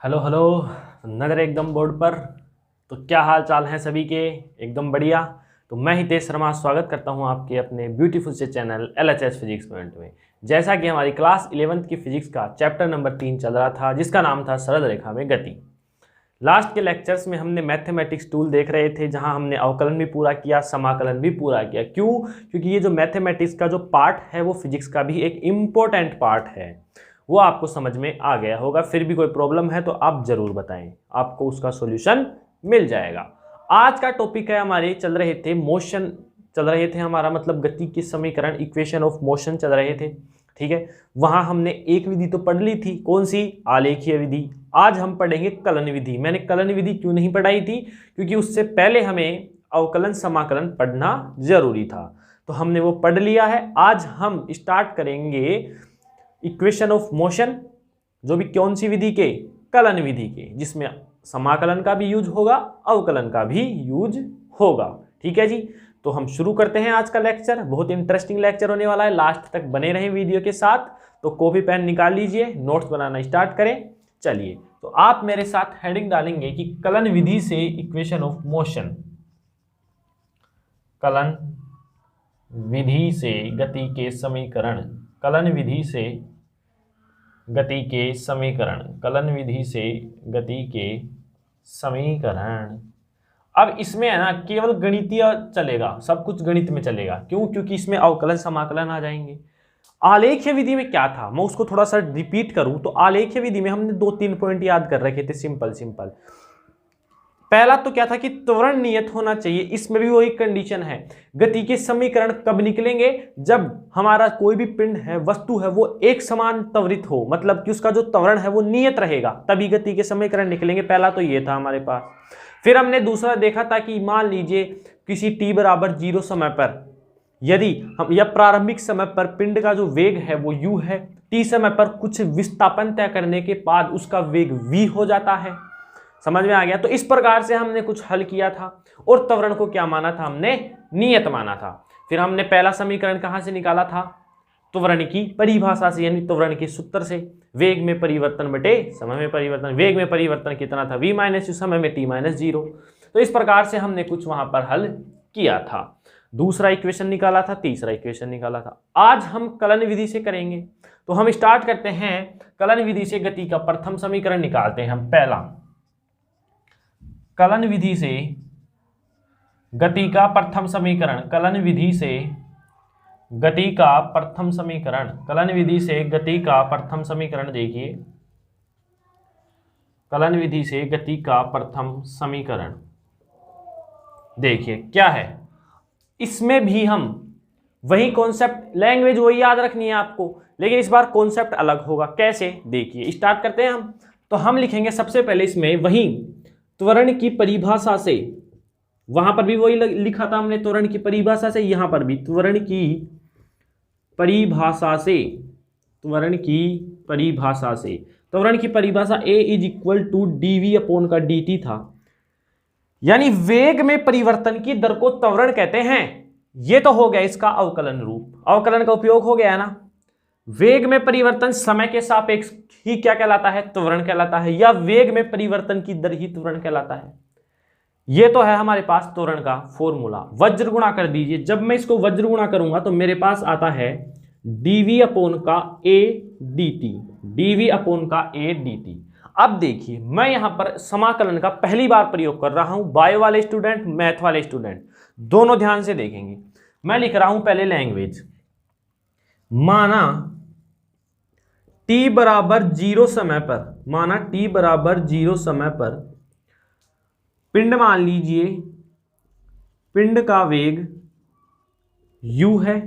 Hello hello. नज़र एकदम board पर। तो क्या हाल चाल हैं सभी के? एकदम बढ़िया। तो मैं हितेश शर्मा स्वागत करता हूं आपके अपने ब्यूटीफुल से चैनल LHS फिजिक्स पॉइंट में। जैसा कि हमारी क्लास 11th की फिजिक्स का चैप्टर नंबर 3 चल रहा था, जिसका नाम था सरल रेखा में गति। लास्ट के लेक्चर्स में हमने मैथमेटिक्स टूल देख रहे थे, जहां हमने अवकलन भी पूरा किया, समाकलन भी पूरा किया। क्यों? क्योंकि ये जो मैथमेटिक्स का जो पार्ट है वो फिजिक्स का भी एक इम्पोर्टेंट पार्ट है। वो आपको समझ में आ गया होगा। फिर भी कोई प्रॉब्लम है तो आप जरूर बताएं, आपको उसका सॉल्यूशन मिल जाएगा। आज का टॉपिक है, हमारे चल रहे थे मोशन, चल रहे थे हमारा मतलब गति के समीकरण, इक्वेशन ऑफ मोशन चल रहे थे। ठीक है, वहां हमने एक विधि तो पढ़ ली थी, कौन सी? आलेखीय विधि। आज हम पढ़ेंगे कलन विधि। मैंने कलन विधि क्यों नहीं पढ़ाई थी? क्योंकि उससे पहले हमें अवकलन समाकलन पढ़ना जरूरी था, तो हमने वो पढ़ लिया है। आज हम स्टार्ट करेंगे इक्वेशन ऑफ मोशन, जो भी कौन सी विधि के? कलन विधि के, जिसमें समाकलन का भी यूज होगा, अवकलन का भी यूज होगा। ठीक है जी, तो हम शुरू करते हैं आज का लेक्चर। बहुत इंटरेस्टिंग लेक्चर होने वाला है, लास्ट तक बने रहें वीडियो के साथ। तो कॉपी पेन निकाल लीजिए, नोट्स बनाना स्टार्ट करें। चलिए, तो आप मेरे साथ हेडिंग डालेंगे कि कलन विधि से इक्वेशन ऑफ मोशन, कलन विधि से गति के समीकरण, कलन विधि से गति के समीकरण, कलन विधि से गति के समीकरण। अब इसमें है ना, केवल गणितीय चलेगा, सब कुछ गणित में चलेगा। क्यों? क्योंकि इसमें अवकलन समाकलन आ जाएंगे। आलेख्य विधि में क्या था, मैं उसको थोड़ा सा रिपीट करूं तो आलेख्य विधि में हमने 2-3 पॉइंट याद कर रखे थे, सिंपल सिंपल। पहला तो क्या था कि त्वरण नियत होना चाहिए। इसमें भी वही कंडीशन है। गति के समीकरण कब निकलेंगे? जब हमारा कोई भी पिंड है, वस्तु है, वो एक समान त्वरित हो, मतलब कि उसका जो त्वरण है वो नियत रहेगा, तभी गति के समीकरण निकलेंगे। पहला तो ये था हमारे पास। फिर हमने दूसरा देखा था कि मान लीजिए किसी t बराबर 0 समय पर, यदि हम या प्रारंभिक समय पर पिंड का जो वेग है वो u है, t समय पर कुछ विस्थापन तय करने के बाद उसका वेग v हो जाता है। समझ में आ गया? तो इस प्रकार से हमने कुछ हल किया था और त्वरण को क्या माना था? हमने नियत माना था। फिर हमने पहला समीकरण कहां से निकाला था? त्वरण की परिभाषा से, यानी त्वरण के सूत्र से। वेग में परिवर्तन बटे समय में परिवर्तन। वेग में परिवर्तन कितना था? v - u, समय में t - 0। तो इस प्रकार से हमने कुछ वहां पर हल किया था। दूसरा इक्वेशन निकाला था, तीसरा इक्वेशन निकाला था। आज हम कलन विधि से करेंगे। तो हम स्टार्ट करते हैं, कलन विधि से गति का प्रथम समीकरण निकालते हैं हम। पहला, कलन विधि से गति का प्रथम समीकरण, कलन विधि से गति का प्रथम समीकरण, कलन विधि से गति का प्रथम समीकरण देखिए, कलन विधि से गति का प्रथम समीकरण देखिए क्या है। इसमें भी हम वही कॉन्सेप्ट, लैंग्वेज वही याद रखनी है आपको, लेकिन इस बार कॉन्सेप्ट अलग होगा। कैसे? देखिए, स्टार्ट करते हैं हम। तो हम लिखेंगे सबसे पहले इसमें वही त्वरण की परिभाषा से, वहां पर भी वही लिखा था हमने, त्वरण की परिभाषा से। यहां पर भी त्वरण की परिभाषा से, त्वरण की परिभाषा से, त्वरण की परिभाषा a = dv/dt था, यानी वेग में परिवर्तन की दर को त्वरण कहते हैं। यह तो हो गया इसका अवकलन रूप, अवकलन का उपयोग हो गया ना। वेग में परिवर्तन समय के सापेक्ष ही क्या कहलाता है? त्वरण कहलाता है, या वेग में परिवर्तन की दर ही त्वरण कहलाता है। ये तो है हमारे पास त्वरण का फॉर्मूला। वज्र गुणा कर दीजिए। जब मैं इसको वज्र गुणा करूंगा तो मेरे पास आता है dv/a dt, dv/a dt। अब देखिए, मैं यहां पर समाकलन का पहली बार प्रयोग कर रहा हूं। बायो वाले स्टूडेंट, मैथ वाले स्टूडेंट दोनों ध्यान से देखेंगे। मैं लिख रहा हूं पहले लैंग्वेज। माना t बराबर 0 समय पर, माना t बराबर 0 समय पर पिंड, मान लीजिए पिंड का वेग u है।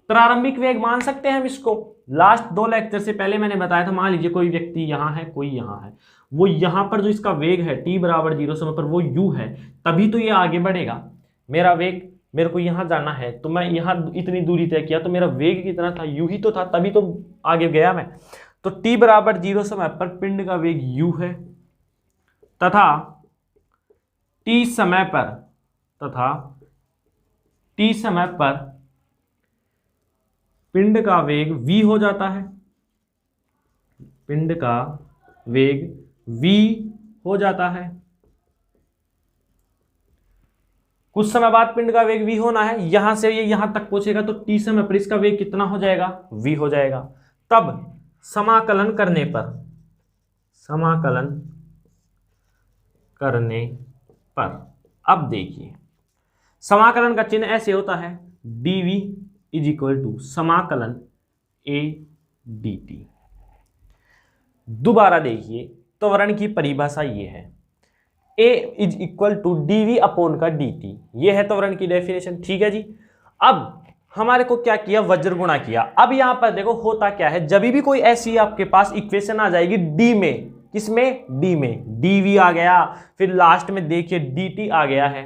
प्रारंभिक वेग मान सकते हैं हम इसको। लास्ट 2 लेक्चर से पहले मैंने बताया था, मान लीजिए कोई व्यक्ति यहां है, कोई यहां है, वो यहां पर जो इसका वेग है t बराबर 0 समय पर वो u है, तभी तो ये आगे बढ़ेगा। मेरा वेग, मेरे को यहां जाना है तो मैं यहां इतनी दूरी तय किया, तो मेरा वेग कितना था? u ही तो था, तभी तो आगे गया मैं। तो t बराबर 0 समय पर पिंड का वेग u है, तथा t समय पर पिंड का वेग v हो जाता है, पिंड का वेग v हो जाता है। कुछ समय बाद पिंड का वेग v होना है, यहां से ये यहां तक पहुंचेगा तो t समय पर इसका वेग कितना हो जाएगा, v हो जाएगा। तब समाकलन करने पर, समाकलन करने पर अब देखिए समाकलन का चिन्ह ऐसे होता है, dv इज इक्वल टू समाकलन a dt। दोबारा देखिए त्वरण की परिभाषा ये है, a is equal to dv upon का dt, ये है त्वरण की डेफिनेशन, ठीक है जी। अब हमारे को क्या किया, वज्र गुणा किया। अब यहां पर देखो होता क्या है, जब भी कोई ऐसी आपके पास इक्वेशन आ जाएगी d में, किसमें, d में, dv आ गया, फिर लास्ट में देखिए dt आ गया है,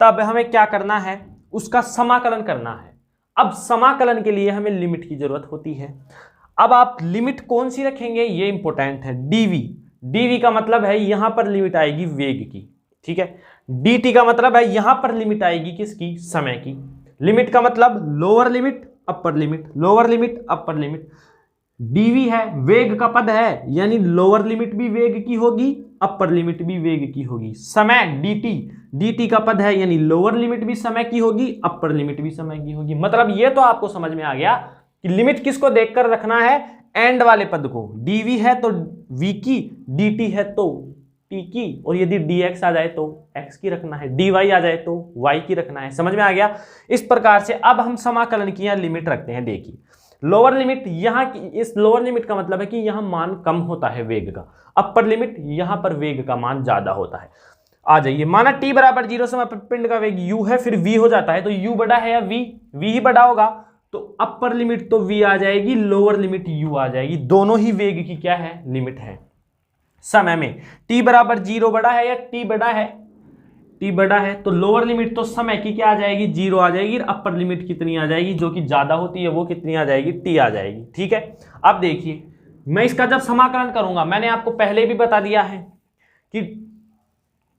तब हमें क्या करना है, उसका समाकलन करना है। अब समाकलन के लिए हमें लिमिट की जरूरत होती है। अब आप लिमिट कौन सी रखेंगे, ये इंपॉर्टेंट है, dv। dv का मतलब है यहां पर लिमिट आएगी वेग की, ठीक है। dt का मतलब है यहां पर लिमिट आएगी किसकी, समय की। लिमिट का मतलब lower limit upper limit, lower limit upper limit. dv है वेग का पद है, यानी लोअर लिमिट भी वेग की होगी, अपर लिमिट भी वेग की होगी। समय dt का पद है, यानी लोअर लिमिट भी समय की होगी, अपर लिमिट भी समय की होगी। मतलब ये तो आपको समझ में आ गया कि लिमिट किसको देखकर रखना है, एंड वाले पद को। dv है तो v की, dt है तो t की, और यदि dx आ जाए तो x की रखना है, dy आ जाए तो y की रखना है। समझ में आ गया। इस प्रकार से अब हम समाकलन की यहां लिमिट रखते हैं। देखिए लोअर लिमिट यहां की, इस लोअर लिमिट का मतलब है कि यहां मान कम होता है वेग का, अपर लिमिट यहां पर वेग का मान ज्यादा होता है। आ जाइए, माना t बराबर 0 समय पर पिंड का वेग u है, फिर v हो जाता है, तो u बड़ा है या v ही बड़ा होगा, तो अपर लिमिट तो v आ जाएगी, लोअर लिमिट u आ जाएगी। दोनों ही वेग की क्या है, लिमिट है। समय में t बराबर 0 बड़ा है या t बड़ा है, t बड़ा है, तो लोअर लिमिट तो समय की क्या आ जाएगी, 0 आ जाएगी। अपर लिमिट कितनी आ जाएगी, जो कि ज्यादा होती है, वो कितनी आ जाएगी, t आ जाएगी, ठीक है। अब देखिए मैं इसका जब समाकलन करूंगा, मैंने आपको पहले भी बता दिया है कि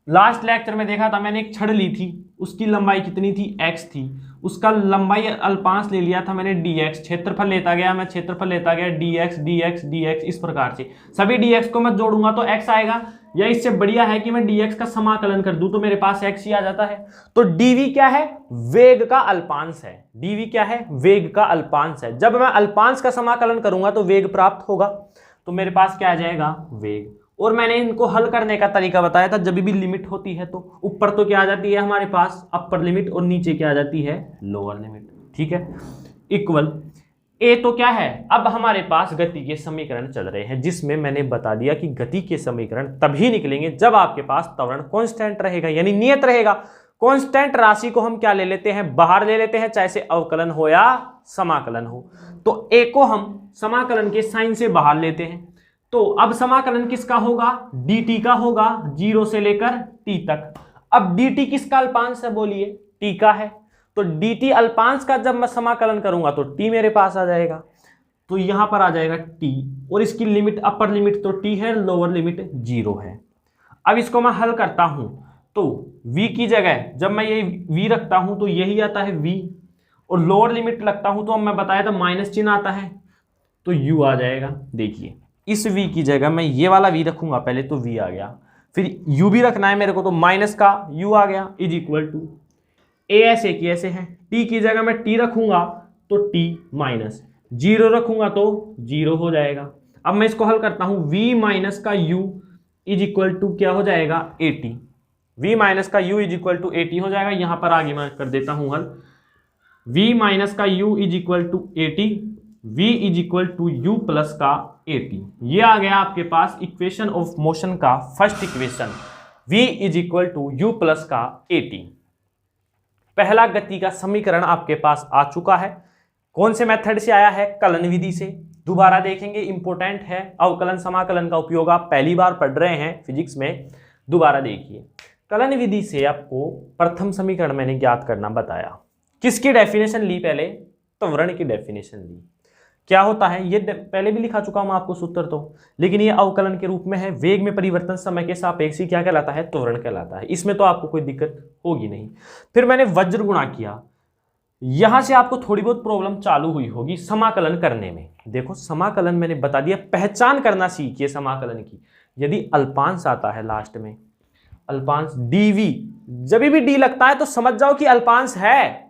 लास्ट लेक्चर में देखा था मैंने, एक छड़ ली थी, उसकी लंबाई कितनी थी, x थी, उसका लंबाई अल्पांश ले लिया था मैंने dx, क्षेत्रफल लेता गया मैं, क्षेत्रफल लेता गया dx dx dx, इस प्रकार से सभी dx को मैं जोड़ूंगा तो x आएगा। या इससे बढ़िया है कि मैं dx का समाकलन कर दूं तो मेरे पास x ही आ जाता है। तो dv क्या है, वेग का अल्पांश है, dv क्या है, वेग का अल्पांश है। जब मैं अल्पांश का समाकलन करूंगा तो वेग प्राप्त होगा, तो मेरे पास क्या आ जाएगा, वेग। और मैंने इनको हल करने का तरीका बताया था, जब भी लिमिट होती है तो ऊपर तो क्या आ जाती है हमारे पास, अपर लिमिट, और नीचे क्या आ जाती है, लोअर लिमिट, ठीक है। इक्वल ए तो क्या है, अब हमारे पास गति के समीकरण चल रहे हैं, जिसमें मैंने बता दिया कि गति के समीकरण तभी निकलेंगे जब आपके पास त्वरण कांस्टेंट रहेगा, यानी नियत रहेगा। कांस्टेंट राशि को हम क्या ले लेते हैं, बाहर ले लेते हैं, चाहे से अवकलन हो या समाकलन हो। तो ए को हम समाकलन के साइन से बाहर लेते हैं, तो अब समाकलन किसका होगा, dt का होगा, 0 से लेकर t तक। अब dt किसका अल्पांश है, बोलिए, t का है, तो dt अल्पांश का जब मैं समाकलन करूंगा तो t मेरे पास आ जाएगा, तो यहां पर आ जाएगा t, और इसकी लिमिट, अपर लिमिट तो t है, लोअर लिमिट 0 है। अब इसको मैं हल करता हूं तो v की जगह जब मैं ये v रखता हूं तो यही आता है v, और लोअर लिमिट लगता हूं तो अब मैं बताया था माइनस चिन्ह आता है, तो u आ जाएगा। देखिए इस v की जगह मैं ये वाला v रखूंगा पहले, तो v आ गया, फिर u भी रखना है मेरे को, तो माइनस का u आ गया, इज इक्वल टू a ऐसे की ऐसे है, t की जगह मैं t रखूंगा तो t माइनस, 0 रखूंगा तो 0 हो जाएगा। अब मैं इसको हल करता हूं, v माइनस का u इज इक्वल टू क्या हो जाएगा, 80, v माइनस का u इज इक्वल टू 80 हो जाएगा। यहां पर आगे मैं कर देता हूं हल, v माइनस का u is equal to 80, v is equal to u plus का 80। ये आ गया आपके पास इक्वेशन ऑफ मोशन का first equation, v is equal to u plus का 80। पहला गति का समीकरण आपके पास आ चुका है। कौन से मेथड से आया है, कलन विधि से। दोबारा देखेंगे, इंपॉर्टेंट है, अवकलन समाकलन का उपयोग आप पहली बार पढ़ रहे हैं फिजिक्स में। दोबारा देखिए, कलन विधि से आपको प्रथम समीकरण मैंने ज्ञात करना बताया। किसकी डेफिनेशन ली, पहले त्वरण की डेफिनेशन ली। क्या होता है, ये पहले भी लिखा चुका हूं आपको सूत्र तो, लेकिन ये अवकलन के रूप में है। वेग में परिवर्तन समय के सापेक्ष क्या कहलाता है, त्वरण कहलाता है। इसमें तो आपको कोई दिक्कत होगी नहीं। फिर मैंने वज्र गुणा किया, यहां से आपको थोड़ी बहुत प्रॉब्लम चालू हुई होगी समाकलन करने में। देखो समाकलन मैंने बता दिया, पहचान करना सीखिए समाकलन की। यदि अल्पांश आता है लास्ट में, अल्पांश dv, जब भी d लगता है तो समझ जाओ कि अल्पांश है,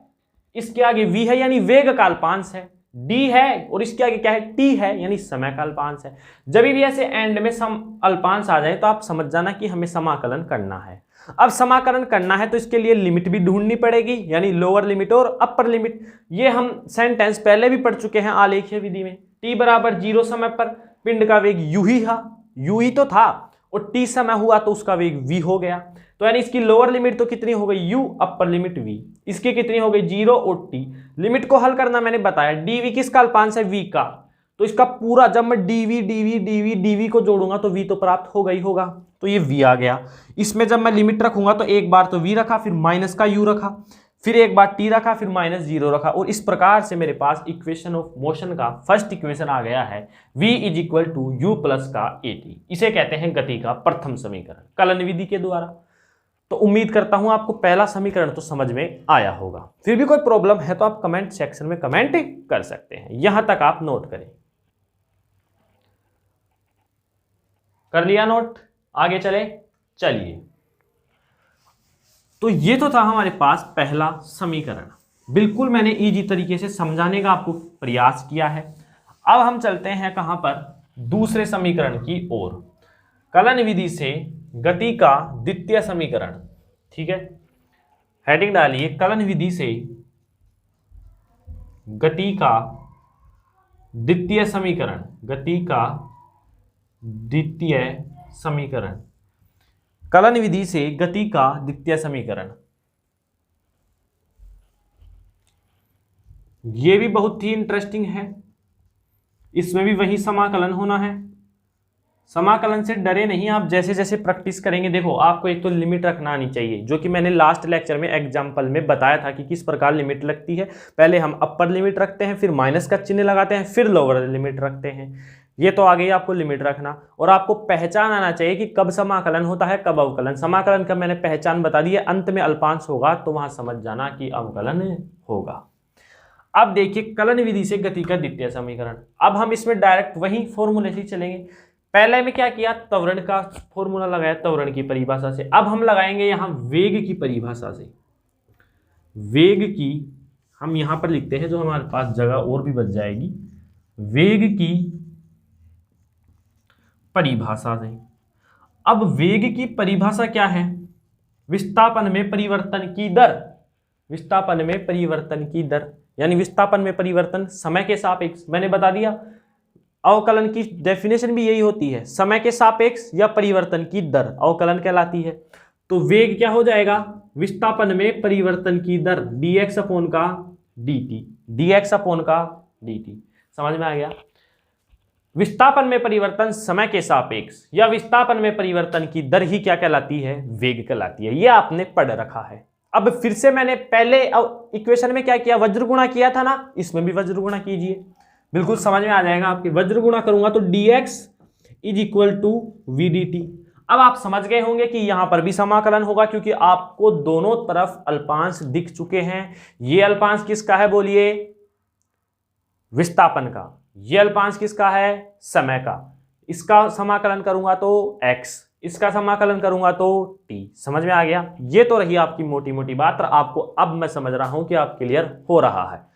इसके आगे v है यानी वेग का अल्पांश है, d है और इसके आगे क्या है, t है यानी समय का अल्पांश है। जब भी ऐसे एंड में सम अल्पांश आ जाए तो आप समझ जाना कि हमें समाकलन करना है। अब समाकलन करना है तो इसके लिए लिमिट भी ढूंढनी पड़ेगी, यानी लोअर लिमिट और अपर लिमिट। ये हम सेंटेंस पहले भी पढ़ चुके हैं आलेखीय विधि में। t बराबर 0 समय पर पिंड का वेग u ही तो था, और t समय हुआ तो उसका वेग v हो गया। तो यानी इसकी लोअर लिमिट तो कितनी हो गई u, अपर लिमिट v, इसकी कितनी हो गई 0 और t। लिमिट को हल करना मैंने बताया, dv किसका अल्पांश है, v का, तो इसका पूरा जब मैं dv को जोड़ूंगा तो v तो प्राप्त होगा ही होगा, तो ये v आ गया। इसमें जब मैं लिमिट रखूंगा तो एक बार तो v रखा, फिर माइनस का u रखा, फिर एक बार t रखा, फिर माइनस 0 रखा, और इस प्रकार से मेरे पास इक्वेशन ऑफ मोशन का फर्स्ट इक्वेशन आ गया है, v is equal to u plus का at। इसे कहते हैं गति का प्रथम समीकरण कलन विधि के द्वारा। तो उम्मीद करता हूं आपको पहला समीकरण तो समझ में आया होगा। फिर भी कोई प्रॉब्लम है तो आप कमेंट सेक्शन में कमेंट कर सकते हैं, यहां तक आप नोट करें। कर लिया नोट, आगे चले, चलिए। तो ये तो था हमारे पास पहला समीकरण, बिल्कुल मैंने इजी तरीके से समझाने का आपको प्रयास किया है। अब हम चलते हैं कहां पर, दूसरे समीकरण की ओर। कलन विधि से गति का द्वितीय समीकरण, ठीक है, हेडिंग डालिए, कलन विधि से गति का द्वितीय समीकरण, गति का द्वितीय समीकरण, कलन विधि से गति का द्वितीय समीकरण। यह भी बहुत ही इंटरेस्टिंग है, इसमें भी वही समाकलन होना है। समाकलन से डरे नहीं आप, जैसे जैसे प्रैक्टिस करेंगे, देखो आपको एक तो लिमिट रखना आनी चाहिए, जो कि मैंने लास्ट लेक्चर में एग्जांपल में बताया था कि किस प्रकार लिमिट लगती है। पहले हम अपर लिमिट रखते हैं, फिर माइनस का चिन्ह लगाते हैं, फिर लोअर लिमिट रखते हैं। ये तो आ गई आपको लिमिट रखना, और आपको पहचान आना चाहिए कि कब समाकलन होता है, कब अवकलन। समाकलन का मैंने पहचान बता दी है, अंत में अल्पांश होगा तो वहां समझ जाना कि अवकलन होगा। अब देखिए कलन विधि से गति का द्वितीय समीकरण, अब हम इसमें डायरेक्ट वही फॉर्मूले से चलेंगे। पहले में क्या किया, त्वरण का फॉर्मूला लगाया, त्वरण की परिभाषा से। अब हम लगाएंगे यहां वेग की परिभाषा से। वेग की हम यहां पर लिखते हैं, जो हमारे पास जगह और भी बच जाएगी, वेग की परिभाषा से। अब वेग की परिभाषा क्या है, विस्थापन में परिवर्तन की दर, विस्थापन में परिवर्तन की दर, यानी विस्थापन में परिवर्तन समय के सापेक्ष। मैंने बता दिया अवकलन की डेफिनेशन भी यही होती है, समय के सापेक्ष या परिवर्तन की दर अवकलन कहलाती है। तो वेग क्या हो जाएगा, विस्थापन में परिवर्तन की दर dx अपॉन का dt, dx अपॉन का dt। समझ में आ गया, विस्थापन में परिवर्तन समय के सापेक्ष या विस्थापन में परिवर्तन की दर ही क्या कहलाती है, वेग कहलाती है। यह आपने पढ़ रखा है। अब फिर से मैंने पहले इक्वेशन में क्या किया, वज्र गुणा किया था ना, इसमें भी वज्र गुणा कीजिए, बिल्कुल समझ में आ जाएगा आपके। वज्र गुणा करूंगा तो dx is equal to v d t. अब आप समझ गए होंगे कि यहां पर भी समाकलन होगा, क्योंकि आपको दोनों तरफ अल्पांश दिख चुके हैं। ये अल्पांश किसका है बोलिए, विस्थापन का। ये अल्पांश किसका है, समय का। इसका समाकलन करूंगा तो x, इसका समाकलन करूंगा तो t। समझ में आ गया, ये तो रही आपकी मोटी मोटी बात, और आपको अब मैं समझ रहा हूं कि आप क्लियर हो रहा है।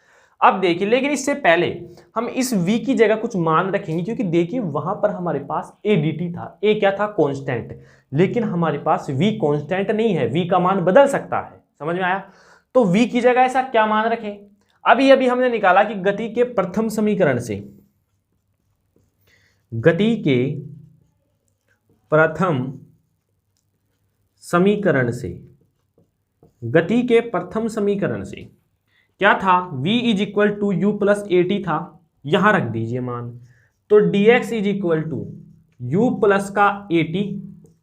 अब देखिए, लेकिन इससे पहले हम इस v की जगह कुछ मान रखेंगे, क्योंकि देखिए वहां पर हमारे पास a dt था, a क्या था, कांस्टेंट, लेकिन हमारे पास v कांस्टेंट नहीं है, v का मान बदल सकता है। समझ में आया, तो v की जगह ऐसा क्या मान रखें। अभी हमने निकाला कि गति के प्रथम समीकरण से, गति के प्रथम समीकरण से, गति के प्रथम समीकरण से क्या था, v is equal to u plus a t था, यहां रख दीजिए मान। तो dx is equal to u plus का ए टी,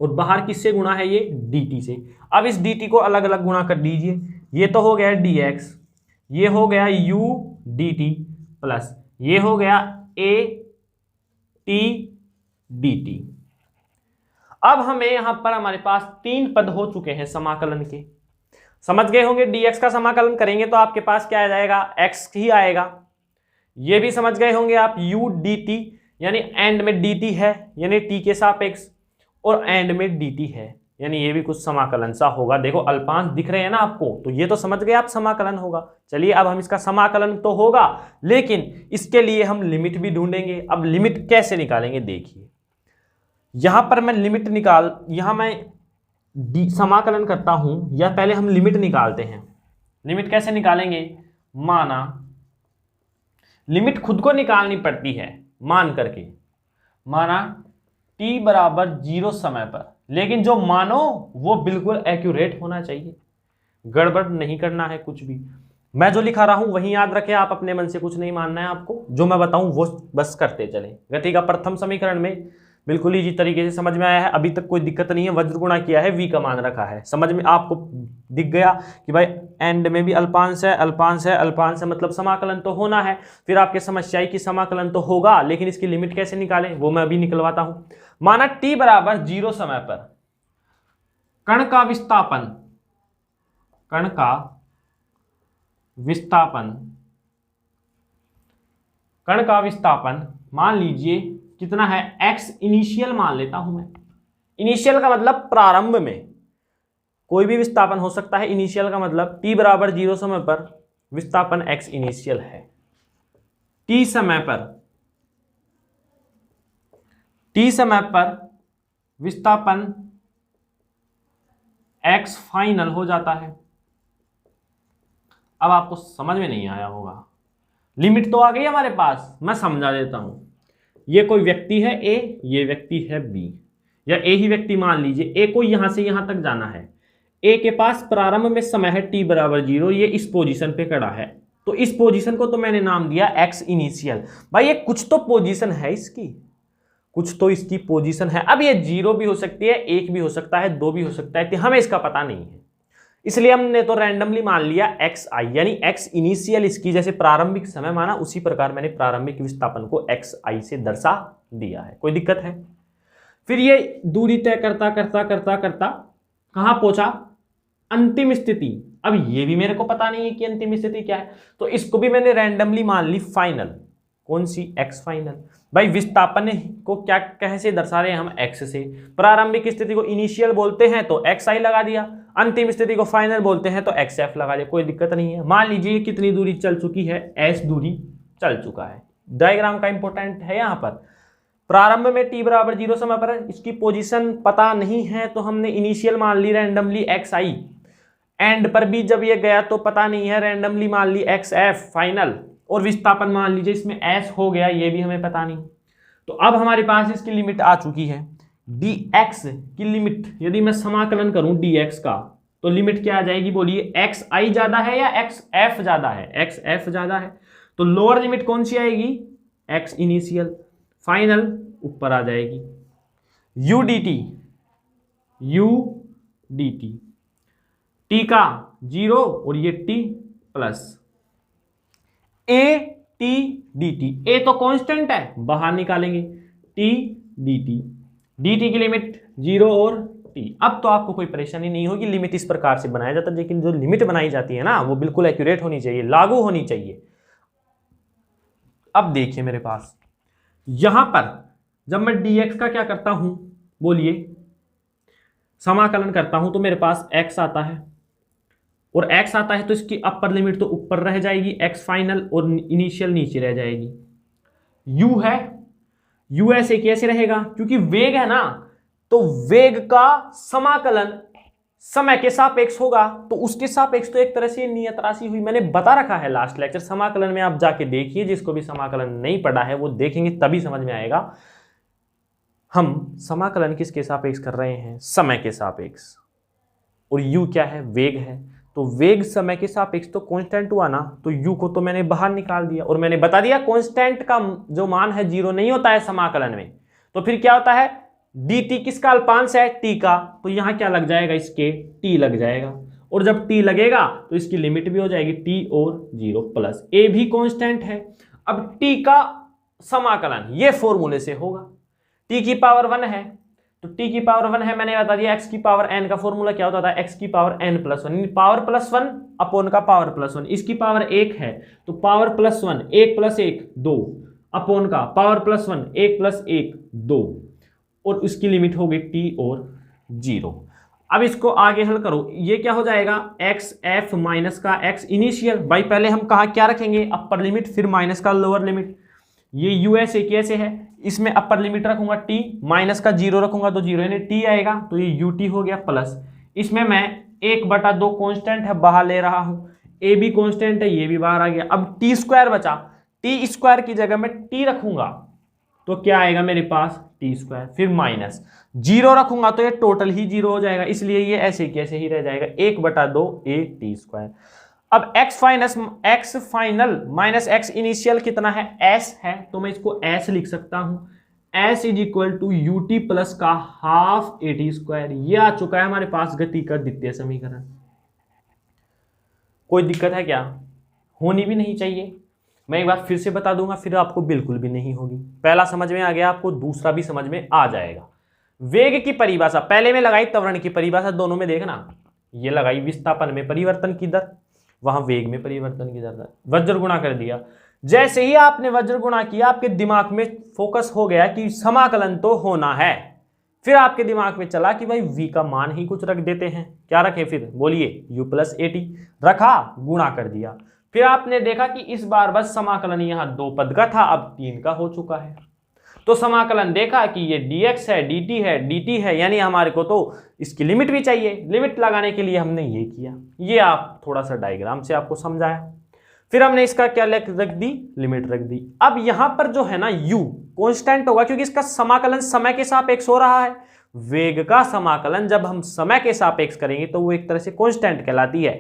और बाहर किससे गुणा है, ये dt से। अब इस dt को अलग अलग गुणा कर दीजिए, ये तो हो गया dx, ये हो गया u dt प्लस ये हो गया a t dt। अब हमें यहां पर हमारे पास तीन पद हो चुके हैं समाकलन के। समझ गए होंगे, dx का समाकलन करेंगे तो आपके पास क्या आ जाएगा, x ही आएगा। ये भी समझ गए होंगे आप u dt, यानी एंड में dt है, यानी t के सापेक्ष, और एंड में dt है, यानी ये भी कुछ समाकलन सा होगा। देखो अल्पांश दिख रहे हैं ना आपको, तो ये तो समझ गए आप समाकलन होगा। चलिए अब हम इसका समाकलन तो होगा, लेकिन इसके लिए हम लिमिट भी ढूंढेंगे। अब लिमिट कैसे निकालेंगे देखिए, यहां पर मैं लिमिट यहां मैं समाकलन करता हूं, या पहले हम लिमिट निकालते हैं। लिमिट कैसे निकालेंगे, माना लिमिट खुद को निकालनी पड़ती है मान करके, माना t बराबर 0 समय पर, लेकिन जो मानो वो बिल्कुल एक्यूरेट होना चाहिए, गड़बड़ नहीं करना है कुछ भी। मैं जो लिखा रहा हूं वही याद रखें, आप अपने मन से कुछ नहीं मानना है आपको, जो मैं बताऊं वो बस करते चले। गति का प्रथम समीकरण में बिल्कुल ही तरीके से समझ में आया है, अभी तक कोई दिक्कत नहीं है। वज्र गुणा किया है, v का मान रखा है, समझ में आपको दिख गया कि भाई एंड में भी अल्पांश है, अल्पांश है, अल्पांश है, मतलब समाकलन तो होना है। फिर आपके समस्या की समाकलन तो होगा, लेकिन इसकी लिमिट कैसे निकालें वो मैं अभी निकलवाता हूं। माना t बराबर 0 समय पर कण का विस्थापन, कण का विस्थापन, कण का विस्थापन मान लीजिए कितना है, x इनिशियल मान लेता हूं मैं। इनिशियल का मतलब प्रारंभ में, कोई भी विस्थापन हो सकता है। इनिशियल का मतलब t बराबर 0 समय पर विस्थापन x इनिशियल है, t समय पर विस्थापन x फाइनल हो जाता है। अब आपको समझ में नहीं आया होगा, लिमिट तो आ गई हमारे पास, मैं समझा देता हूं। ये कोई व्यक्ति है A, ये व्यक्ति है B, या A ही व्यक्ति मान लीजिए। A को यहां से यहां तक जाना है, A के पास प्रारंभ में समय है t बराबर 0, ये इस पोजीशन पे खड़ा है, तो इस पोजीशन को तो मैंने नाम दिया x इनिशियल। भाई ये कुछ तो पोजीशन है इसकी, कुछ तो इसकी पोजीशन है। अब ये 0 भी हो सकती है, 1 भी हो सकता है, 2 भी हो सकता है, हमें इसका पता नहीं है, इसलिए हमने तो रैंडमली मान लिया xi, यानी x इनिशियल इसकी जैसे प्रारंभिक समय माना, उसी प्रकार मैंने प्रारंभिक विस्थापन को xi से दर्शा दिया है। कोई दिक्कत है? फिर ये दूरी तय करता करता करता करता कहां पहुंचा, अंतिम स्थिति। अब ये भी मेरे को पता नहीं है कि अंतिम स्थिति क्या है, तो इसको भी मैंने रैंडमली मान ली फाइनल। कौन सी? x final. भाई विस्थापन को क्या कैसे दर्शा रहे हैं हम, x से। प्रारंभिक स्थिति को इनिशियल बोलते हैं तो xi लगा दिया, अंतिम स्थिति को फाइनल बोलते हैं तो xf लगा दिया, कोई दिक्कत नहीं है। मान लीजिए कितनी दूरी चल चुकी है, s दूरी चल चुका है। डायग्राम का इंपॉर्टेंट है यहां पर, प्रारंभ में t बराबर 0 समय पर इसकी पोजीशन पता नहीं है तो हमने इनिशियल मान ली रैंडमली xi, एंड पर भी जब ये गया तो पता नहीं है, रैंडमली मान ली xf फाइनल, और विस्थापन मान लीजिए इसमें s हो गया, ये भी हमें पता नहीं। तो अब हमारे पास इसकी लिमिट आ चुकी है, dx की लिमिट यदि मैं समाकलन करूं dx का, तो लिमिट क्या आ जाएगी बोलिए, xi ज्यादा है या xf ज्यादा है, xf ज्यादा है, तो लोअर लिमिट कौन सी आएगी, x इनिशियल, फाइनल ऊपर आ जाएगी, u dt, t का 0 और ये t plus a t dt, a तो कांस्टेंट है बाहर निकालेंगे, t dt की लिमिट 0 और t। अब तो आपको कोई परेशानी नहीं होगी, लिमिट इस प्रकार से बनाया जाता है, लेकिन जो लिमिट बनाई जाती है ना वो बिल्कुल एक्यूरेट होनी चाहिए, लागू होनी चाहिए। अब देखिए मेरे पास यहां पर जब मैं dx का क्या करता हूं बोलिए, समाकलन करता हूं, तो मेरे पास x आता है, और x आता है तो इसकी अपर लिमिट तो ऊपर रह जाएगी x फाइनल, और इनिशियल नीचे रह जाएगी। u है, u ऐसे कैसे रहेगा, क्योंकि वेग है ना, तो वेग का समाकलन समय के सापेक्ष होगा, तो उसके सापेक्ष तो एक तरह से नियत राशि हुई, मैंने बता रखा है लास्ट लेक्चर। समाकलन में आप जाके देखिए, जिसको भी समाकलन नहीं पढ़ा है वो देखेंगे तभी समझ में आएगा। हम समाकलन किसके सापेक्ष कर रहे हैं, समय के सापेक्ष, और u क्या है, वेग है, तो वेग समय के सापेक्ष तो कांस्टेंट हुआ ना, तो u को तो मैंने बाहर निकाल दिया, और मैंने बता दिया कांस्टेंट का जो मान है 0 नहीं होता है समाकलन में, तो फिर क्या होता है, dt किसका अल्पांश है, t का, तो यहां क्या लग जाएगा, इसके t लग जाएगा, और जब t लगेगा तो इसकी लिमिट भी हो जाएगी t और 0 प्लस a भी कांस्टेंट है। अब t का समाकलन ये फॉर्मूले से होगा, t की पावर 1 है, तो t की पावर 1 है, मैंने बता दिया x की पावर n का फॉर्मूला क्या होता था, x की power n plus 1, power plus 1 upon का पावर प्लस 1, इसकी पावर 1 है तो पावर प्लस 1, 1 प्लस 1 2 अपॉन का पावर प्लस 1, 1 प्लस 1 2, और उसकी लिमिट होगी टी और 0। अब इसको आगे हल करो, ये क्या हो जाएगा एक्स एफ माइनस का एक्स इनिशियल। भाई पहले हम कहा क्या रखेंगे अपर लिमिट, फिर माइनस का लोअर लिमिट। ये यू एस ए कैसे है, इसमें अपर लिमिट रखूंगा टी, माइनस का 0 रखूंगा तो 0 यानी टी आएगा, तो ये यू टी हो गया प्लस। इसमें मैं 1/2 कांस्टेंट है बाहर ले रहा हूं, ए भी कांस्टेंट है, ये भी बाहर आ गया। अब टी स्क्वायर बचा, टी स्क्वायर की जगह मैं टी रखूंगा तो क्या आएगा मेरे पास टी स्क्वायर, फिर माइनस 0 रखूंगा तो ये टोटल ही 0 हो जाएगा, इसलिए ये ऐसे कैसे ही रह जाएगा 1/2 ए टी स्क्वायर। अब x final minus x initial कितना है s है, तो मैं इसको s लिख सकता हूं, s is equal to u t plus का हाफ ए टी स्क्वायर। ये आ चुका है हमारे पास गति का द्वितीय समीकरण। कोई दिक्कत है क्या, होनी भी नहीं चाहिए। मैं एक बार फिर से बता दूंगा, फिर आपको बिल्कुल भी नहीं होगी। पहला समझ में आ गया, आपको दूसरा भी समझ में आ जाएगा। वेग की परिभाषा पहले में लगाई, त्वरण की परिभाषा दोनों में देखना, ये लगाई विस्थापन में परिवर्तन की दर, वहां वेग में परिवर्तन की दर, वज्र गुणा कर दिया। जैसे ही आपने वज्र गुणा किया आपके दिमाग में फोकस हो गया कि समाकलन तो होना है, फिर आपके दिमाग में चला कि भाई v का मान ही कुछ रख देते हैं। क्या रखे फिर बोलिए, u प्लस ए टी रखा, गुणा कर दिया। फिर आपने देखा कि इस बार बस समाकलन यहां 2 पद का था, अब 3 का हो चुका है, तो समाकलन देखा कि ये dx है, dt है, यानी हमारे को तो इसकी लिमिट भी चाहिए। लिमिट लगाने के लिए हमने ये किया, ये आप थोड़ा सा डायग्राम से आपको समझाया। फिर हमने इसका क्या रख दी, लिमिट रख दी। अब यहां पर जो है ना u कांस्टेंट होगा, क्योंकि इसका समाकलन समय के सापेक्ष हो रहा है। वेग का समाकलन जब हम समय के सापेक्ष करेंगे तो वो एक तरह से कांस्टेंट कहलाती है।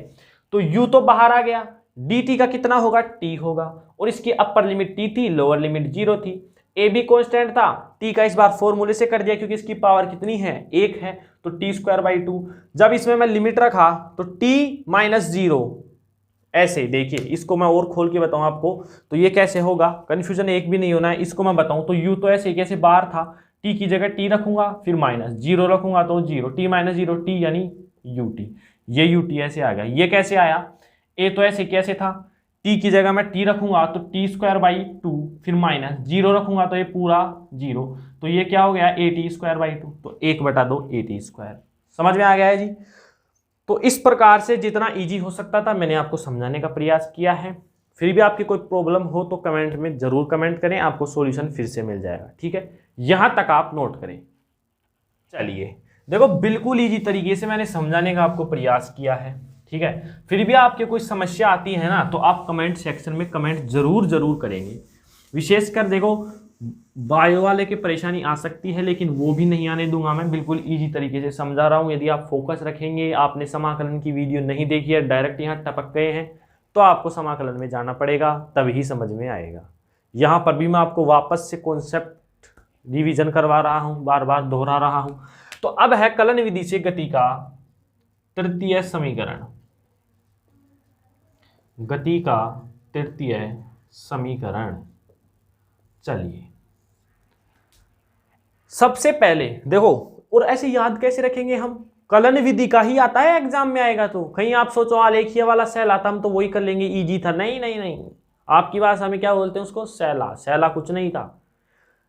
तो u तो बाहर आ गया, dt का कितना होगा t होगा, और इसकी अपर लिमिट t थी, लोअर लिमिट 0 थी। a भी कांस्टेंट था, t का इस बार फॉर्मूले से कर दिया क्योंकि इसकी पावर कितनी है 1 है, तो t स्क्वायर बाई 2। जब इसमें मैं लिमिट रखा तो t माइनस 0, ऐसे देखिए इसको मैं और खोल के बताऊं आपको तो ये कैसे होगा, कंफ्यूजन एक भी नहीं होना है। इसको मैं बताऊं तो u तो ऐसे कैसे बाहर था, t की जगह t रखूंगा, फिर माइनस 0 रखूंगा तो 0, t माइनस 0 t यानी ut, ये ut ऐसे आ गया। ये कैसे आया, a तो ऐसे कैसे था, t की जगह मैं t रखूंगा तो t स्क्वायर बाई 2, फिर माइनस 0 रखूंगा तो ये पूरा 0, तो ये क्या हो गया ए टी स्क्वायर बाई 2, तो 1/2 ए टी स्क्वायर। समझ में आ गया है जी। तो इस प्रकार से जितना इजी हो सकता था मैंने आपको समझाने का प्रयास किया है। फिर भी आपकी कोई प्रॉब्लम हो तो कमेंट में जरूर कमेंट करें, आपको सॉल्यूशन फिर से मिल जाएगा, ठीक है। यहां तक आप नोट करें। चलिए देखो, बिल्कुल इजी तरीके से मैंने समझाने का आपको प्रयास किया है, ठीक है। फिर भी आपके कोई समस्या आती है ना तो आप कमेंट सेक्शन में कमेंट जरूर करेंगे। विशेषकर देखो बायो वाले की परेशानी आ सकती है, लेकिन वो भी नहीं आने दूंगा मैं, बिल्कुल इजी तरीके से समझा रहा हूं। यदि आप फोकस रखेंगे, आपने समाकलन की वीडियो नहीं देखी है, डायरेक्ट यहाँ टपक गए हैं, तो आपको समाकलन में जाना पड़ेगा, तभी समझ में आएगा। यहाँ पर भी मैं आपको वापस से कॉन्सेप्ट रिवीजन करवा रहा हूँ, बार बार दोहरा रहा हूँ। तो अब है कलन विधि से गति का तृतीय समीकरण। गति का तृतीय समीकरण। चलिए सबसे पहले देखो, और ऐसे याद कैसे रखेंगे हम, कलन विधि का ही आता है एग्जाम में आएगा। तो कहीं आप सोचो आलेखीय वाला सैल आता, हम तो वही कर लेंगे, इजी था। नहीं, आपकी भाषा में क्या बोलते हैं उसको, सैला कुछ नहीं था।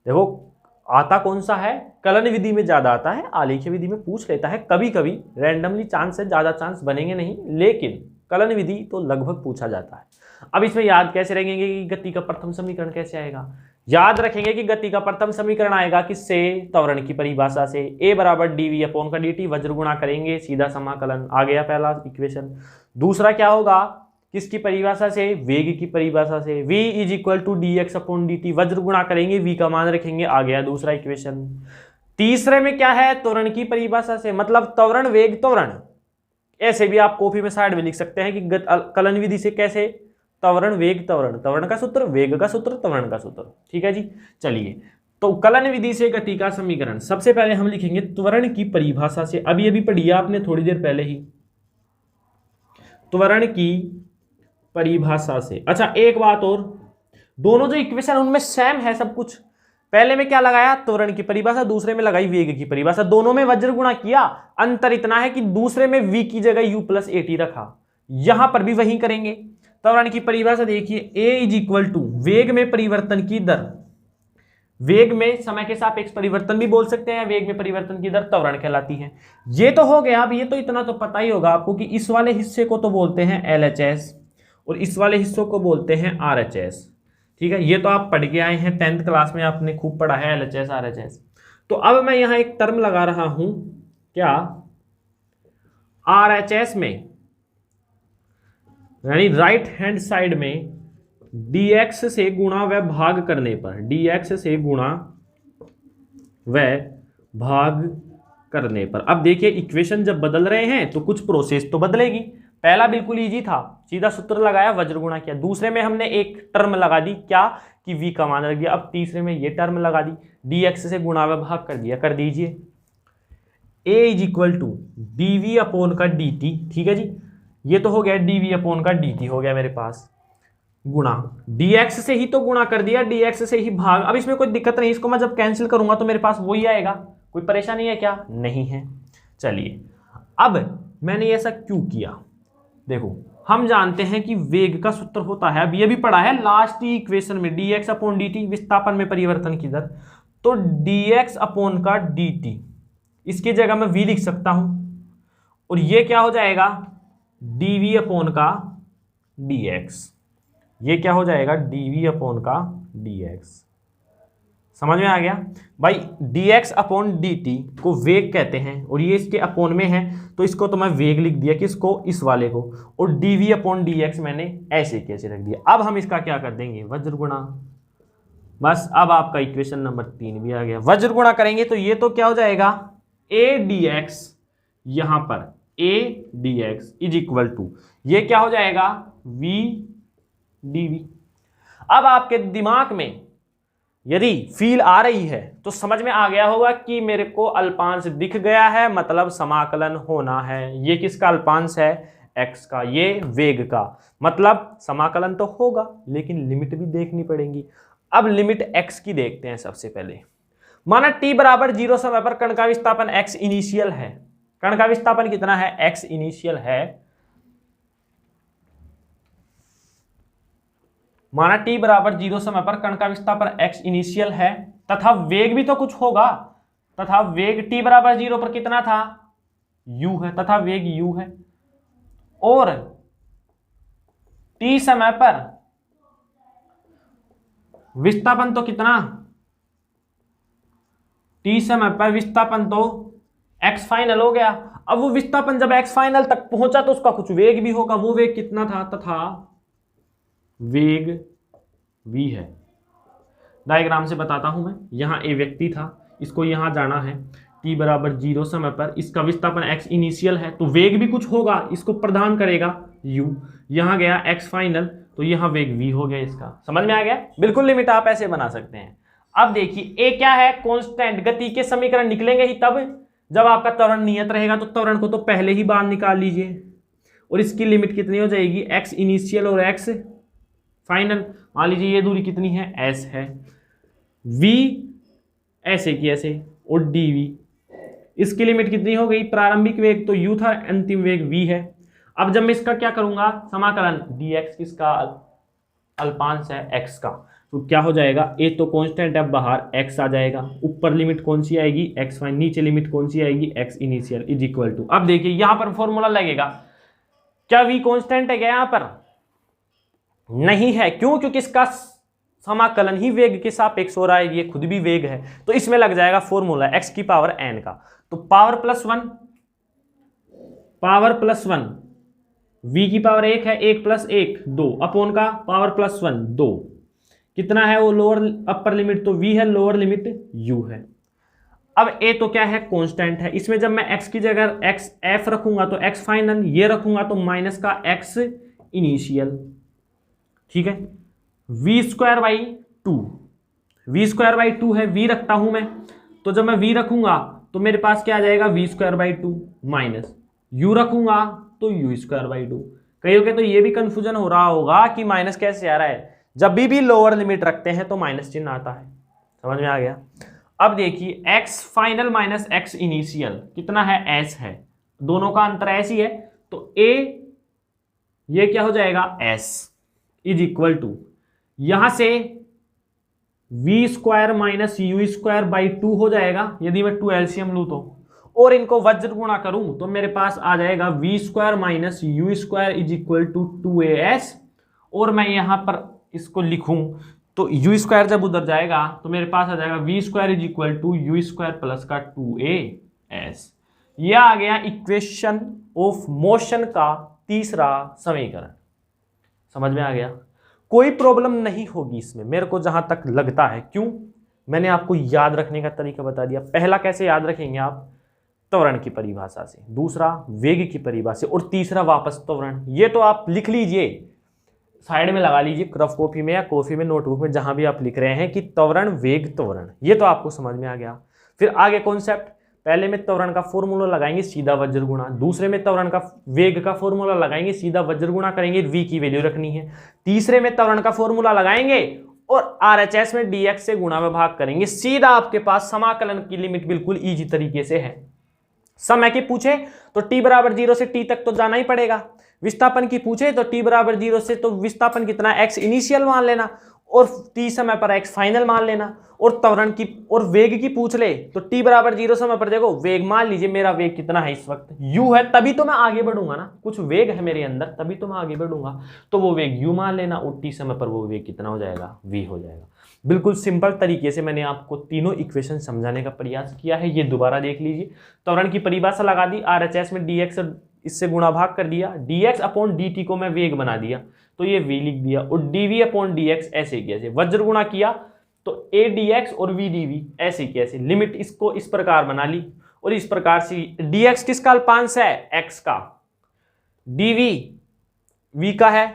देखो आता कौन सा है, कलन विधि में ज्यादा आता है, आलेखीय विधि में पूछ लेता है कभी कभी, रैंडमली चांस है, ज्यादा चांस बनेंगे नहीं, लेकिन कलन विधि तो लगभग पूछा जाता है। अब इसमें याद कैसे रखेंगे कि गति का प्रथम समीकरण कैसे आएगा, याद रखेंगे कि गति का प्रथम समीकरण आएगा किससे, त्वरण की परिभाषा से। a बराबर dv अपॉन का dt, वज्र गुणा करेंगे, सीधा समाकलन आ गया पहला इक्वेशन। दूसरा क्या होगा, किसकी परिभाषा से, वेग की परिभाषा से, v is equal to dx upon dt, वज्र गुणा करेंगे, v का मान रखेंगे, आ गया दूसरा इक्वेशन। तीसरे में क्या है, त्वरण की परिभाषा से, मतलब त्वरण वेग त्वरण, ऐसे भी आप कॉपी में साइड में लिख सकते हैं कि कलन विधि से कैसे, त्वरण वेग त्वरण, त्वरण का सूत्र, वेग का सूत्र, त्वरण का सूत्र, ठीक है जी। चलिए तो कलन विधि से गति का समीकरण, सबसे पहले हम लिखेंगे त्वरण की परिभाषा से। अभी पढ़ी आपने थोड़ी देर पहले ही, त्वरण की परिभाषा से। अच्छा एक बात और, दोनों जो इक्वेशन उनमें सेम है सब कुछ। पहले में क्या लगाया, त्वरण की परिभाषा, दूसरे में लगाई वेग की परिभाषा, दोनों में वज्र गुणा किया। अंतर इतना है कि दूसरे में v की जगह u प्लस ए टी रखा, यहां पर भी वही करेंगे। त्वरण की परिभाषा देखिए, a इज इक्वल टू वेग में परिवर्तन की दर, वेग में समय के सापेक्ष परिवर्तन भी बोल सकते हैं, वेग में परिवर्तन की दर त्वरण कहलाती है। ये तो हो गया। अब ये तो इतना तो पता ही होगा आपको कि इस वाले हिस्से को तो बोलते हैं LHS और इस वाले हिस्सों को बोलते हैं RHS। ठीक है, ये तो आप पढ़ के आए हैं 10th क्लास में, आपने खूब पढ़ा है LHS RHS। तो अब मैं यहां एक टर्म लगा रहा हूं, क्या, RHS में, यानी राइट हैंड साइड में dx से गुणा व भाग करने पर, dx से गुणा व भाग करने पर। अब देखिए इक्वेशन जब बदल रहे हैं तो कुछ प्रोसेस तो बदलेगी। पहला बिल्कुल इजी था, सीधा सूत्र लगाया, वज्र गुणा किया। दूसरे में हमने एक टर्म लगा दी, क्या, कि v का मान रख दिया। अब तीसरे में ये टर्म लगा दी, dx से गुणा व भाग कर दिया। कर दीजिए a is equal to dv upon का dt। ठीक है जी, ये तो हो गया dv अपॉन का dt हो गया मेरे पास, गुणा dx से ही तो गुणा कर दिया, dx से ही भाग। अब इसमें कोई दिक्कत नहीं, इसको मैं जब कैंसिल करूंगा तो मेरे पास वही आएगा, कोई परेशानी है क्या, नहीं है। चलिए, अब मैंने ऐसा क्यों किया, देखो हम जानते हैं कि वेग का सूत्र होता है, अब ये भी पढ़ा है लास्ट इक्वेशन में, dx अपॉन dt, विस्थापन में परिवर्तन की दर। तो dx अपॉन का dt, इसकी जगह मैं v लिख सकता हूं, और ये क्या हो जाएगा, dv अपॉन का dx। ये क्या हो जाएगा, dv अपॉन का dx। समझ में आ गया भाई, dx अपॉन dt को वेग कहते हैं, और ये इसके अपॉन में है तो इसको तो मैं वेग लिख दिया, किसको, इस वाले को, और dv अपॉन dx मैंने ऐसे कैसे रख दिया। अब हम इसका क्या कर देंगे, वज्र गुणा। बस अब आपका इक्वेशन नंबर 3 भी आ गया। वज्र गुणा करेंगे तो ये तो क्या हो जाएगा, a dx, यहां पर a dx is equal to, ये क्या हो जाएगा, v dv। अब आपके दिमाग में यदि फील आ रही है तो समझ में आ गया होगा कि मेरे को अल्पांश दिख गया है, मतलब समाकलन होना है। ये किसका अल्पांश है, x का, ये वेग का, मतलब समाकलन तो होगा लेकिन लिमिट भी देखनी पड़ेगी। अब लिमिट x की देखते हैं सबसे पहले। माना t बराबर 0 समय पर कण का विस्थापन x इनिशियल है। कण का विस्थापन कितना है, x इनिशियल है। माना t बराबर 0 समय पर कण का विस्थापन x इनिशियल है, तथा वेग भी तो कुछ होगा, तथा वेग t बराबर 0 पर कितना था, u है, तथा वेग u है। और t समय पर विस्थापन तो कितना, t समय पर विस्थापन तो x फाइनल हो गया। अब वो विस्थापन जब x फाइनल तक पहुंचा तो उसका कुछ वेग भी होगा, वो वेग कितना था, तथा वेग v है। डायग्राम से बताता हूं मैं, यहां a व्यक्ति था, इसको यहां जाना है, t बराबर 0 समय पर इसका विस्थापन x इनिशियल है, तो वेग भी कुछ होगा, इसको प्रदान करेगा u। यहां गया x फाइनल, तो यहां वेग v हो गया इसका। समझ में आ गया, बिल्कुल लिमिट आप ऐसे बना सकते हैं। अब देखिए a क्या है, कांस्टेंट। गति के समीकरण निकलेंगे ही तब जब आपका त्वरण नियत रहेगा, तो त्वरण को तो पहले ही बाहर निकाल लीजिए। और इसकी लिमिट कितनी हो जाएगी, x इनिशियल और x फाइनल। मान लीजिए ये दूरी कितनी है, s है, v ऐसे की ऐसे, और dv, इसकी लिमिट कितनी हो गई, प्रारंभिक वेग तो u था, अंतिम वेग v है। अब जब मैं इसका क्या करूंगा, समाकलन, dx किसका अल्पांश है, x का, तो क्या हो जाएगा, a तो कांस्टेंट है, बाहर x आ जाएगा, ऊपर लिमिट कौन सी आएगी, x फाइनल, नीचे लिमिट कौन सी आएगी, x initial is equal to. अब देखिए यहां पर फॉर्मूला लगेगा, क्या v कांस्टेंट है क्या, यहां पर नहीं है, क्यों, क्योंकि इसका समाकलन ही वेग के सापेक्ष हो रहा है, ये खुद भी वेग है, तो इसमें लग जाएगा फॉर्मूला x की पावर n का। तो पावर प्लस 1 v की पावर 1 है, 1 प्लस 1 2, अपॉन का पावर प्लस 1 2, कितना है वो, लोअर अपर लिमिट तो v है, लोअर लिमिट u है। अब a तो क्या है, कांस्टेंट है, इसमें जब मैं x की जगह x f रखूंगा तो x फाइनल, ये रखूंगा तो माइनस का x इनिशियल। ठीक है, v square by 2, v square by 2 है, v रखता हूं मैं, तो जब मैं v रखूंगा तो मेरे पास क्या आ जाएगा, v square by 2 minus u रखूंगा तो u स्क्वायर बाई 2। कईयों के तो ये भी कंफ्यूजन हो रहा होगा कि माइनस कैसे आ रहा है, जब भी लोअर लिमिट रखते हैं तो माइनस चिन्ह आता है। समझ में आ गया। अब देखिए x final minus x initial कितना है, s है, दोनों का अंतर s ही है, तो a ये क्या हो जाएगा, s इज इक्वल टू, यहां से v square minus u square by 2 हो जाएगा यदि मैं 2 एलसीएम लूँ तो, और इनको वज्र गुणा करूं तो मेरे पास आ जाएगा v square minus u square is equal to 2as, और मैं यहां पर इसको लिखूं तो यू स्क्वायर जब उधर जाएगा तो मेरे पास आ जाएगा v square is equal to u square plus का 2as। यह आ गया इक्वेशन ऑफ मोशन का तीसरा समीकरण। समझ में आ गया? कोई प्रॉब्लम नहीं होगी इसमें मेरे को जहां तक लगता है। क्यों? मैंने आपको याद रखने का तरीका बता दिया। पहला कैसे याद रखेंगे आप? त्वरण की परिभाषा से, दूसरा वेग की परिभाषा से, और तीसरा वापस त्वरण। ये तो आप लिख लीजिए, साइड में लगा लीजिए, रफ कॉपी में या कॉपी में, नोटबुक में, जहां भी आप लिख रहे हैं कि त्वरण वेग त्वरण। ये तो आपको समझ में आ गया। फिर आगे कॉन्सेप्ट, पहले में त्वरण का फॉर्मूला लगाएंगे सीधा वज्र गुणा, दूसरे में त्वरण का वेग का फॉर्मूला लगाएंगे सीधा वज्र गुणा करेंगे, v की वैल्यू रखनी है, तीसरे में त्वरण का फॉर्मूला लगाएंगे और RHS में dx से गुणा में भाग करेंगे। सीधा आपके पास समाकलन की लिमिट बिल्कुल इजी तरीके से है। समय की पूछे तो t बराबर 0 से t तक तो जाना ही पड़ेगा। विस्थापन की पूछे तो t बराबर 0 से तो विस्थापन कितना x इनिशियल मान लेना और t समय पर x फाइनल मान लेना। और त्वरण की और वेग की पूछ ले तो t बराबर 0 समय पर देखो वेग मान लीजिए, मेरा वेग कितना है इस वक्त u है, तभी तो मैं आगे बढ़ूंगा ना, कुछ वेग है मेरे अंदर तभी तो मैं आगे बढ़ूंगा, तो वो वेग u मान लेना और t समय पर वो वेग कितना हो जाएगा, v हो जाएगा। बिल्कुल सिंपल तरीके से मैंने आपको तीनों इक्वेशन समझाने का प्रयास किया है। ये दोबारा देख लीजिए। त्वरण की परिभाषा लगा दी, RHS में dx इससे गुणा भाग कर दिया, dx अपॉन dt को मैं वेग बना दिया तो ये v लिख दिया, और dv अपॉन dx ऐसे किया, वज्र गुणा किया तो a dx और v dv ऐसे किया, लिमिट इसको इस प्रकार बना ली, और इस प्रकार से dx किसका अल्पांश है, x का, dv v का है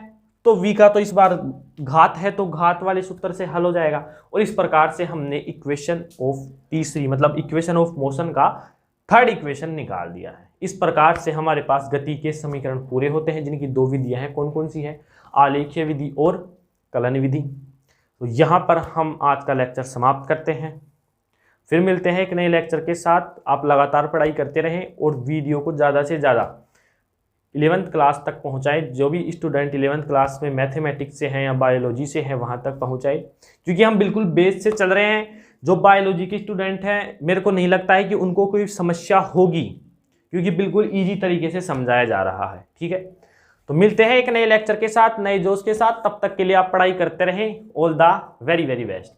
तो v का तो इस बार घात है तो घात वाले सूत्र से हल हो जाएगा। और इस प्रकार से हमने इक्वेशन ऑफ तीसरी मतलब इक्वेशन ऑफ मोशन का थर्ड इक्वेशन निकाल दिया है। इस प्रकार से हमारे पास गति के समीकरण पूरे होते हैं, जिनकी दो विधियां हैं। कौन कौन सी है? आलेखीय विधि और कलन विधि। तो यहाँ पर हम आज का लेक्चर समाप्त करते हैं। फिर मिलते हैं एक नए लेक्चर के साथ। आप लगातार पढ़ाई करते रहें और वीडियो को ज़्यादा से ज़्यादा 11th क्लास तक पहुंचाएं। जो भी स्टूडेंट 11th क्लास में मैथमेटिक्स से हैं या बायोलॉजी से हैं वहां तक पहुंचाएं, क्योंकि हम बिल्कुल बेस से चल रहे हैं। जो बायोलॉजी के स्टूडेंट हैं मेरे को नहीं लगता है कि उनको कोई समस्या होगी, क्योंकि बिल्कुल ईजी तरीके से समझाया जा रहा है। ठीक है, तो मिलते हैं एक नए लेक्चर के साथ, नए जोश के साथ। तब तक के लिए आप पढ़ाई करते रहें। All the very very best.